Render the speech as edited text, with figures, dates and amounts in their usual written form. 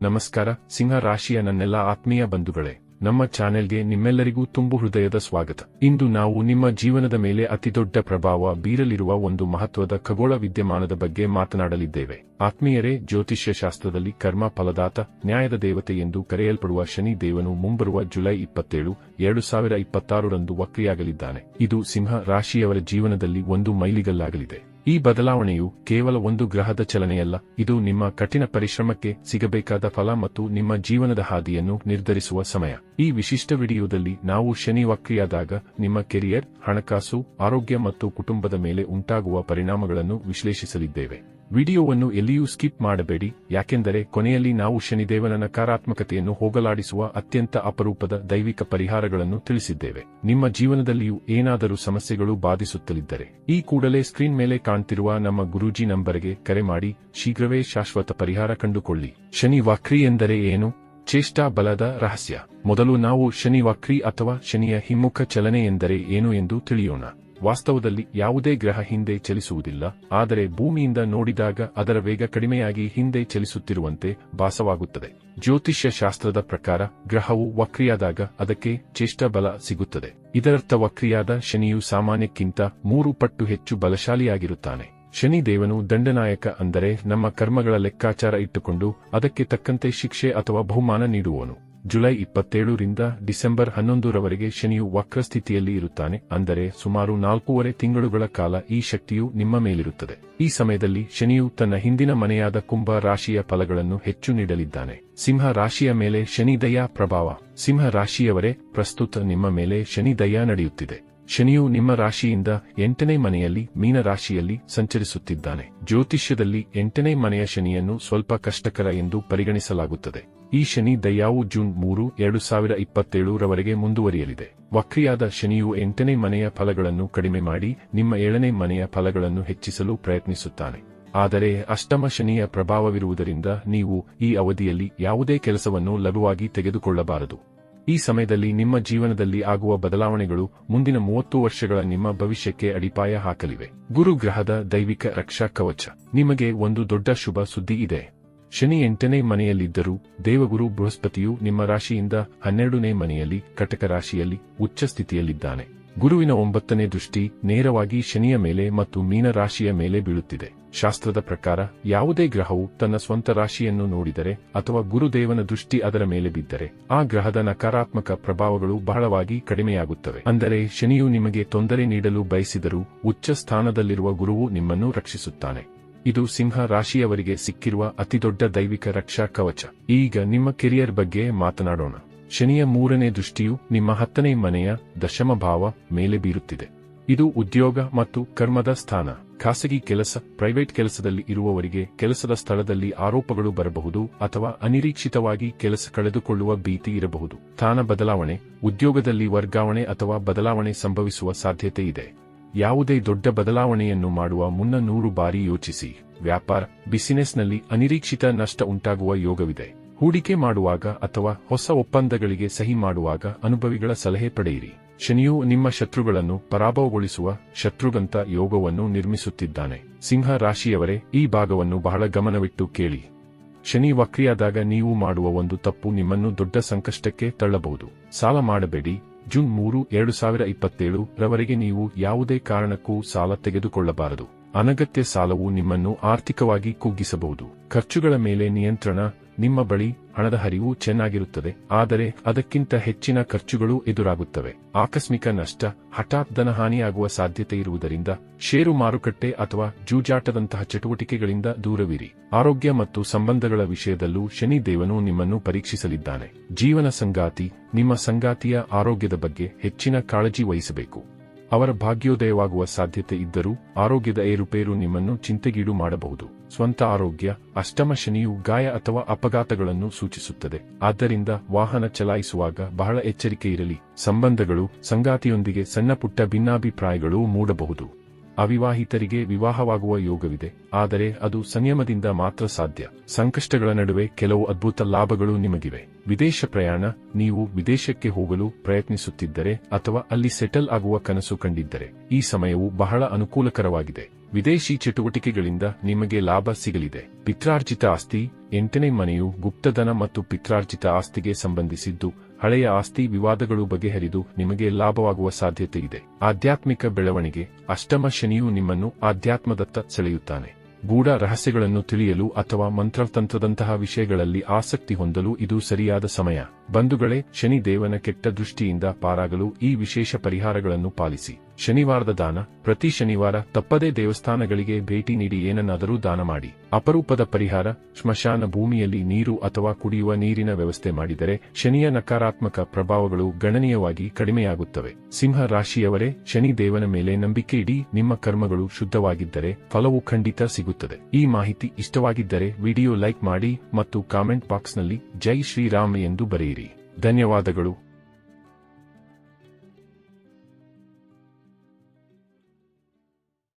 ನಮಸ್ಕಾರ ಸಿಂಹ ರಾಶಿಯ ನನ್ನೆಲ್ಲ ಆತ್ಮೀಯ ಬಂಧುಗಳೇ, ನಮ್ಮ ಚಾನೆಲ್ಗೆ ನಿಮ್ಮೆಲ್ಲರಿಗೂ ತುಂಬು ಹೃದಯದ ಸ್ವಾಗತ. ಇಂದು ನಾವು ನಿಮ್ಮ ಜೀವನದ ಮೇಲೆ ಅತಿದೊಡ್ಡ ಪ್ರಭಾವ ಬೀರಲಿರುವ ಒಂದು ಮಹತ್ವದ ಖಗೋಳ ವಿದ್ಯಮಾನದ ಬಗ್ಗೆ ಮಾತನಾಡಲಿದ್ದೇವೆ. ಆತ್ಮೀಯರೇ, ಜ್ಯೋತಿಷ್ಯ ಶಾಸ್ತ್ರದಲ್ಲಿ ಕರ್ಮ ಫಲದಾತ, ನ್ಯಾಯದ ದೇವತೆ ಎಂದು ಕರೆಯಲ್ಪಡುವ ಶನಿ ದೇವನು ಮುಂಬರುವ ಜುಲೈ 27, 2026 ರಂದು ವಕ್ರಿಯಾಗಲಿದ್ದಾನೆ. ಇದು ಸಿಂಹ ರಾಶಿಯವರ ಜೀವನದಲ್ಲಿ ಒಂದು ಮೈಲಿಗಲ್ಲಾಗಲಿದೆ. ಈ ಬದಲಾವಣೆಯು ಕೇವಲ ಒಂದು ಗ್ರಹದ ಚಲನೆಯಲ್ಲ, ಇದು ನಿಮ್ಮ ಕಠಿಣ ಪರಿಶ್ರಮಕ್ಕೆ ಸಿಗಬೇಕಾದ ಫಲ ಮತ್ತು ನಿಮ್ಮ ಜೀವನದ ಹಾದಿಯನ್ನು ನಿರ್ಧರಿಸುವ ಸಮಯ. ಈ ವಿಶಿಷ್ಟ ವಿಡಿಯೋದಲ್ಲಿ ನಾವು ಶನಿ ವಕ್ರಿಯಾದಾಗ ನಿಮ್ಮ ಕೆರಿಯರ್, ಹಣಕಾಸು, ಆರೋಗ್ಯ ಮತ್ತು ಕುಟುಂಬದ ಮೇಲೆ ಉಂಟಾಗುವ ಪರಿಣಾಮಗಳನ್ನು ವಿಶ್ಲೇಷಿಸಲಿದ್ದೇವೆ. ವಿಡಿಯೋವನ್ನು ಎಲ್ಲಿಯೂ ಸ್ಕಿಪ್ ಮಾಡಬೇಡಿ, ಯಾಕೆಂದರೆ ಕೊನೆಯಲ್ಲಿ ನಾವು ಶನಿದೇವನ ನಕಾರಾತ್ಮಕತೆಯನ್ನು ಹೋಗಲಾಡಿಸುವ ಅತ್ಯಂತ ಅಪರೂಪದ ದೈವಿಕ ಪರಿಹಾರಗಳನ್ನು ತಿಳಿಸಿದ್ದೇವೆ. ನಿಮ್ಮ ಜೀವನದಲ್ಲಿಯೂ ಏನಾದರೂ ಸಮಸ್ಯೆಗಳು ಬಾಧಿಸುತ್ತಲಿದ್ದರೆ ಈ ಕೂಡಲೇ ಸ್ಕ್ರೀನ್ ಮೇಲೆ ಕಾಣ್ತಿರುವ ನಮ್ಮ ಗುರೂಜಿ ನಂಬರ್ಗೆ ಕರೆ ಮಾಡಿ ಶೀಘ್ರವೇ ಶಾಶ್ವತ ಪರಿಹಾರ ಕಂಡುಕೊಳ್ಳಿ. ಶನಿ ವಕ್ರಿ ಎಂದರೆ ಏನು? ಚೇಷ್ಟಾ ಬಲದ ರಹಸ್ಯ. ಮೊದಲು ನಾವು ಶನಿ ವಕ್ರಿ ಅಥವಾ ಶನಿಯ ಹಿಮ್ಮುಖ ಚಲನೆ ಎಂದರೆ ಏನು ಎಂದು ತಿಳಿಯೋಣ. ವಾಸ್ತವದಲ್ಲಿ ಯಾವುದೇ ಗ್ರಹ ಹಿಂದೆ ಚಲಿಸುವುದಿಲ್ಲ, ಆದರೆ ಭೂಮಿಯಿಂದ ನೋಡಿದಾಗ ಅದರ ವೇಗ ಕಡಿಮೆಯಾಗಿ ಹಿಂದೆ ಚಲಿಸುತ್ತಿರುವಂತೆ ಭಾಸವಾಗುತ್ತದೆ. ಜ್ಯೋತಿಷ್ಯ ಶಾಸ್ತ್ರದ ಪ್ರಕಾರ ಗ್ರಹವು ವಕ್ರಿಯಾದಾಗ ಅದಕ್ಕೆ ಚೇಷ್ಟಬಲ ಸಿಗುತ್ತದೆ. ಇದರರ್ಥ ವಕ್ರಿಯಾದ ಶನಿಯು ಸಾಮಾನ್ಯಕ್ಕಿಂತ 3 ಪಟ್ಟು ಹೆಚ್ಚು ಬಲಶಾಲಿಯಾಗಿರುತ್ತಾನೆ. ಶನಿ ದೇವನು ದಂಡನಾಯಕ, ಅಂದರೆ ನಮ್ಮ ಕರ್ಮಗಳ ಲೆಕ್ಕಾಚಾರ ಇಟ್ಟುಕೊಂಡು ಅದಕ್ಕೆ ತಕ್ಕಂತೆ ಶಿಕ್ಷೆ ಅಥವಾ ಬಹುಮಾನ ನೀಡುವವನು. ಜುಲೈ 27 ರಿಂದ ಡಿಸೆಂಬರ್ 11 ರವರೆಗೆ ಶನಿಯು ವಕ್ರಸ್ಥಿತಿಯಲ್ಲಿ ಇರುತ್ತಾನೆ, ಅಂದರೆ ಸುಮಾರು 4.5 ತಿಂಗಳುಗಳ ಕಾಲ ಈ ಶಕ್ತಿಯು ನಿಮ್ಮ ಮೇಲಿರುತ್ತದೆ. ಈ ಸಮಯದಲ್ಲಿ ಶನಿಯು ತನ್ನ ಹಿಂದಿನ ಮನೆಯಾದ ಕುಂಭ ರಾಶಿಯ ಫಲಗಳನ್ನು ಹೆಚ್ಚು ನೀಡಲಿದ್ದಾನೆ. ಸಿಂಹ ರಾಶಿಯ ಮೇಲೆ ಶನಿ ದಯಾ ಪ್ರಭಾವ. ಸಿಂಹ ರಾಶಿಯವರೇ, ಪ್ರಸ್ತುತ ನಿಮ್ಮ ಮೇಲೆ ಶನಿ ದಯಾ ನಡೆಯುತ್ತಿದೆ. ಶನಿಯು ನಿಮ್ಮ ರಾಶಿಯಿಂದ 8ನೇ ಮನೆಯಲ್ಲಿ ಮೀನ ರಾಶಿಯಲ್ಲಿ ಸಂಚರಿಸುತ್ತಿದ್ದಾನೆ. ಜ್ಯೋತಿಷ್ಯದಲ್ಲಿ 8ನೇ ಮನೆಯ ಶನಿಯನ್ನು ಸ್ವಲ್ಪ ಕಷ್ಟಕರ ಎಂದು ಪರಿಗಣಿಸಲಾಗುತ್ತದೆ. ಈ ಶನಿ ದಯಾವು ಜೂನ್ 3, 2027 ರವರೆಗೆ ಮುಂದುವರಿಯಲಿದೆ. ವಕ್ರಿಯಾದ ಶನಿಯು 8ನೇ ಮನೆಯ ಫಲಗಳನ್ನು ಕಡಿಮೆ ಮಾಡಿ ನಿಮ್ಮ 7ನೇ ಮನೆಯ ಫಲಗಳನ್ನು ಹೆಚ್ಚಿಸಲು ಪ್ರಯತ್ನಿಸುತ್ತಾನೆ. ಆದರೆ ಅಷ್ಟಮ ಶನಿಯ ಪ್ರಭಾವವಿರುವುದರಿಂದ ನೀವು ಈ ಅವಧಿಯಲ್ಲಿ ಯಾವುದೇ ಕೆಲಸವನ್ನು ಲಘುವಾಗಿ ತೆಗೆದುಕೊಳ್ಳಬಾರದು. ಈ ಸಮಯದಲ್ಲಿ ನಿಮ್ಮ ಜೀವನದಲ್ಲಿ ಆಗುವ ಬದಲಾವಣೆಗಳು ಮುಂದಿನ 30 ವರ್ಷಗಳ ನಿಮ್ಮ ಭವಿಷ್ಯಕ್ಕೆ ಅಡಿಪಾಯ ಹಾಕಲಿವೆ. ಗುರು ಗ್ರಹದ ದೈವಿಕ ರಕ್ಷಾ ಕವಚ. ನಿಮಗೆ ಒಂದು ದೊಡ್ಡ ಶುಭ ಸುದ್ದಿ ಇದೆ. ಶನಿ 8ನೇ ಮನೆಯಲ್ಲಿದ್ದರೂ ದೇವಗುರು ಬೃಹಸ್ಪತಿಯು ನಿಮ್ಮ ರಾಶಿಯಿಂದ 12ನೇ ಮನೆಯಲ್ಲಿ ಕಟಕ ರಾಶಿಯಲ್ಲಿ ಉಚ್ಚ ಸ್ಥಿತಿಯಲ್ಲಿದ್ದಾನೆ. ಗುರುವಿನ 9ನೇ ದೃಷ್ಟಿ ನೇರವಾಗಿ ಶನಿಯ ಮೇಲೆ ಮತ್ತು ಮೀನ ರಾಶಿಯ ಮೇಲೆ ಬೀಳುತ್ತಿದೆ. ಶಾಸ್ತ್ರದ ಪ್ರಕಾರ ಯಾವುದೇ ಗ್ರಹವು ತನ್ನ ಸ್ವಂತ ರಾಶಿಯನ್ನು ನೋಡಿದರೆ ಅಥವಾ ಗುರುದೇವನ ದೃಷ್ಟಿ ಅದರ ಮೇಲೆ ಬಿದ್ದರೆ ಆ ಗ್ರಹದ ನಕಾರಾತ್ಮಕ ಪ್ರಭಾವಗಳು ಬಹಳವಾಗಿ ಕಡಿಮೆಯಾಗುತ್ತವೆ. ಅಂದರೆ ಶನಿಯು ನಿಮಗೆ ತೊಂದರೆ ನೀಡಲು ಬಯಸಿದರೂ ಉಚ್ಚ ಸ್ಥಾನದಲ್ಲಿರುವ ಗುರುವು ನಿಮ್ಮನ್ನು ರಕ್ಷಿಸುತ್ತಾನೆ. ಇದು ಸಿಂಹ ರಾಶಿಯವರಿಗೆ ಸಿಕ್ಕಿರುವ ಅತಿದೊಡ್ಡ ದೈವಿಕ ರಕ್ಷಾ ಕವಚ. ಈಗ ನಿಮ್ಮ ಕೆರಿಯರ್ ಬಗ್ಗೆ ಮಾತನಾಡೋಣ. ಶನಿಯ 3ನೇ ದೃಷ್ಟಿಯು ನಿಮ್ಮ 10ನೇ ಮನೆಯ ದಶಮ ಭಾವ ಮೇಲೆ ಬೀರುತ್ತಿದೆ. ಇದು ಉದ್ಯೋಗ ಮತ್ತು ಕರ್ಮದ ಸ್ಥಾನ. ಖಾಸಗಿ ಕೆಲಸ, ಪ್ರೈವೇಟ್ ಕೆಲಸದಲ್ಲಿ ಇರುವವರಿಗೆ ಕೆಲಸದ ಸ್ಥಳದಲ್ಲಿ ಆರೋಪಗಳು ಬರಬಹುದು ಅಥವಾ ಅನಿರೀಕ್ಷಿತವಾಗಿ ಕೆಲಸ ಕಳೆದುಕೊಳ್ಳುವ ಭೀತಿ ಇರಬಹುದು. ಸ್ಥಾನ ಬದಲಾವಣೆ, ಉದ್ಯೋಗದಲ್ಲಿ ವರ್ಗಾವಣೆ ಅಥವಾ ಬದಲಾವಣೆ ಸಂಭವಿಸುವ ಸಾಧ್ಯತೆ ಇದೆ. ಯಾವುದೇ ದೊಡ್ಡ ಬದಲಾವಣೆಯನ್ನು ಮಾಡುವ ಮುನ್ನ 100 ಬಾರಿ ಯೋಚಿಸಿ. ವ್ಯಾಪಾರ, ಬಿಸಿನೆಸ್ನಲ್ಲಿ ಅನಿರೀಕ್ಷಿತ ನಷ್ಟ ಉಂಟಾಗುವ ಯೋಗವಿದೆ. ಹೂಡಿಕೆ ಮಾಡುವಾಗ ಅಥವಾ ಹೊಸ ಒಪ್ಪಂದಗಳಿಗೆ ಸಹಿ ಮಾಡುವಾಗ ಅನುಭವಿಗಳ ಸಲಹೆ ಪಡೆಯಿರಿ. ಶನಿಯು ನಿಮ್ಮ ಶತ್ರುಗಳನ್ನು ಪರಾಭವಗೊಳಿಸುವ ಶತ್ರುಗಂತ ಯೋಗವನ್ನು ನಿರ್ಮಿಸುತ್ತಿದ್ದಾನೆ. ಸಿಂಹ ರಾಶಿಯವರೇ, ಈ ಭಾಗವನ್ನು ಬಹಳ ಗಮನವಿಟ್ಟು ಕೇಳಿ. ಶನಿ ವಕ್ರಿಯಾದಾಗ ನೀವು ಮಾಡುವ ಒಂದು ತಪ್ಪು ನಿಮ್ಮನ್ನು ದೊಡ್ಡ ಸಂಕಷ್ಟಕ್ಕೆ ತಳ್ಳಬಹುದು. ಸಾಲ ಮಾಡಬೇಡಿ. ಜೂನ್ 3, 2027 ರವರೆಗೆ ನೀವು ಯಾವುದೇ ಕಾರಣಕ್ಕೂ ಸಾಲ ತೆಗೆದುಕೊಳ್ಳಬಾರದು. ಅನಗತ್ಯ ಸಾಲವು ನಿಮ್ಮನ್ನು ಆರ್ಥಿಕವಾಗಿ ಕುಗ್ಗಿಸಬಹುದು. ಖರ್ಚುಗಳ ಮೇಲೆ ನಿಯಂತ್ರಣ. ನಿಮ್ಮ ಬಳಿ ಹಣದ ಹರಿವು ಚೆನ್ನಾಗಿರುತ್ತದೆ, ಆದರೆ ಅದಕ್ಕಿಂತ ಹೆಚ್ಚಿನ ಖರ್ಚುಗಳು ಎದುರಾಗುತ್ತವೆ. ಆಕಸ್ಮಿಕ ನಷ್ಟ, ಹಠಾತ್ ಧನಹಾನಿಯಾಗುವ ಸಾಧ್ಯತೆ ಇರುವುದರಿಂದ ಷೇರು ಮಾರುಕಟ್ಟೆ ಅಥವಾ ಜೂಜಾಟದಂತಹ ಚಟುವಟಿಕೆಗಳಿಂದ ದೂರವಿರಿ. ಆರೋಗ್ಯ ಮತ್ತು ಸಂಬಂಧಗಳ ವಿಷಯದಲ್ಲೂ ಶನಿ ದೇವನು ನಿಮ್ಮನ್ನು ಪರೀಕ್ಷಿಸಲಿದ್ದಾನೆ. ಜೀವನ ಸಂಗಾತಿ, ನಿಮ್ಮ ಸಂಗಾತಿಯ ಆರೋಗ್ಯದ ಬಗ್ಗೆ ಹೆಚ್ಚಿನ ಕಾಳಜಿ ವಹಿಸಬೇಕು. ಅವರ ಭಾಗ್ಯೋದಯವಾಗುವ ಸಾಧ್ಯತೆ ಇದ್ದರೂ ಆರೋಗ್ಯದ ಏರುಪೇರು ನಿಮ್ಮನ್ನು ಚಿಂತೆಗೀಡು ಮಾಡಬಹುದು. ಸ್ವಂತ ಆರೋಗ್ಯ. ಅಷ್ಟಮ ಶನಿಯು ಗಾಯ ಅಥವಾ ಅಪಘಾತಗಳನ್ನು ಸೂಚಿಸುತ್ತದೆ, ಆದ್ದರಿಂದ ವಾಹನ ಚಲಾಯಿಸುವಾಗ ಬಹಳ ಎಚ್ಚರಿಕೆ ಇರಲಿ. ಸಂಬಂಧಗಳು, ಸಂಗಾತಿಯೊಂದಿಗೆ ಸಣ್ಣಪುಟ್ಟ ಭಿನ್ನಾಭಿಪ್ರಾಯಗಳು ಮೂಡಬಹುದು. ಅವಿವಾಹಿತರಿಗೆ ವಿವಾಹವಾಗುವ ಯೋಗವಿದೆ, ಆದರೆ ಅದು ಸಂಯಮದಿಂದ ಮಾತ್ರ ಸಾಧ್ಯ. ಸಂಕಷ್ಟಗಳ ನಡುವೆ ಕೆಲವು ಅದ್ಭುತ ಲಾಭಗಳು ನಿಮಗಿವೆ. ವಿದೇಶ ಪ್ರಯಾಣ. ನೀವು ವಿದೇಶಕ್ಕೆ ಹೋಗಲು ಪ್ರಯತ್ನಿಸುತ್ತಿದ್ದರೆ ಅಥವಾ ಅಲ್ಲಿ ಸೆಟಲ್ ಆಗುವ ಕನಸು ಕಂಡಿದ್ದರೆ ಈ ಸಮಯವು ಬಹಳ ಅನುಕೂಲಕರವಾಗಿದೆ. ವಿದೇಶಿ ಚಟುವಟಿಕೆಗಳಿಂದ ನಿಮಗೆ ಲಾಭ ಸಿಗಲಿದೆ. ಪಿತ್ರಾರ್ಜಿತ ಆಸ್ತಿ. 8ನೇ ಮನೆಯು ಗುಪ್ತಧನ ಮತ್ತು ಪಿತ್ರಾರ್ಜಿತ ಆಸ್ತಿಗೆ ಸಂಬಂಧಿಸಿದ್ದು, ಹಳೆಯ ಆಸ್ತಿ ವಿವಾದಗಳು ಬಗೆಹರಿದು ನಿಮಗೆ ಲಾಭವಾಗುವ ಸಾಧ್ಯತೆ ಇದೆ. ಆಧ್ಯಾತ್ಮಿಕ ಬೆಳವಣಿಗೆ. ಅಷ್ಟಮ ಶನಿಯು ನಿಮ್ಮನ್ನು ಆಧ್ಯಾತ್ಮದತ್ತ ಸೆಳೆಯುತ್ತಾನೆ. ಗೂಢ ರಹಸ್ಯಗಳನ್ನು ತಿಳಿಯಲು ಅಥವಾ ಮಂತ್ರತಂತ್ರದಂತಹ ವಿಷಯಗಳಲ್ಲಿ ಆಸಕ್ತಿ ಹೊಂದಲು ಇದು ಸರಿಯಾದ ಸಮಯ. ಬಂಧುಗಳೇ, ಶನಿ ದೇವನ ಕೆಟ್ಟ ದೃಷ್ಟಿಯಿಂದ ಪಾರಾಗಲು ಈ ವಿಶೇಷ ಪರಿಹಾರಗಳನ್ನು ಪಾಲಿಸಿ. ಶನಿವಾರದ ದಾನ. ಪ್ರತಿ ಶನಿವಾರ ತಪ್ಪದೇ ದೇವಸ್ಥಾನಗಳಿಗೆ ಭೇಟಿ ನೀಡಿ ಏನನ್ನಾದರೂ ದಾನ ಮಾಡಿ. ಅಪರೂಪದ ಪರಿಹಾರ. ಸ್ಮಶಾನ ಭೂಮಿಯಲ್ಲಿ ನೀರು ಅಥವಾ ಕುಡಿಯುವ ನೀರಿನ ವ್ಯವಸ್ಥೆ ಮಾಡಿದರೆ ಶನಿಯ ನಕಾರಾತ್ಮಕ ಪ್ರಭಾವಗಳು ಗಣನೀಯವಾಗಿ ಕಡಿಮೆಯಾಗುತ್ತವೆ. ಸಿಂಹ ರಾಶಿಯವರೇ, ಶನಿ ದೇವನ ಮೇಲೆ ನಂಬಿಕೆ ಇಡಿ. ನಿಮ್ಮ ಕರ್ಮಗಳು ಶುದ್ಧವಾಗಿದ್ದರೆ ಫಲವು ಖಂಡಿತ ಸಿಗುತ್ತದೆ. ಈ ಮಾಹಿತಿ ಇಷ್ಟವಾಗಿದ್ದರೆ ವಿಡಿಯೋ ಲೈಕ್ ಮಾಡಿ ಮತ್ತು ಕಾಮೆಂಟ್ ಬಾಕ್ಸ್ನಲ್ಲಿ ಜೈ ಶ್ರೀರಾಮ್ ಎಂದು ಬರೆಯಿರಿ. ಧನ್ಯವಾದಗಳು.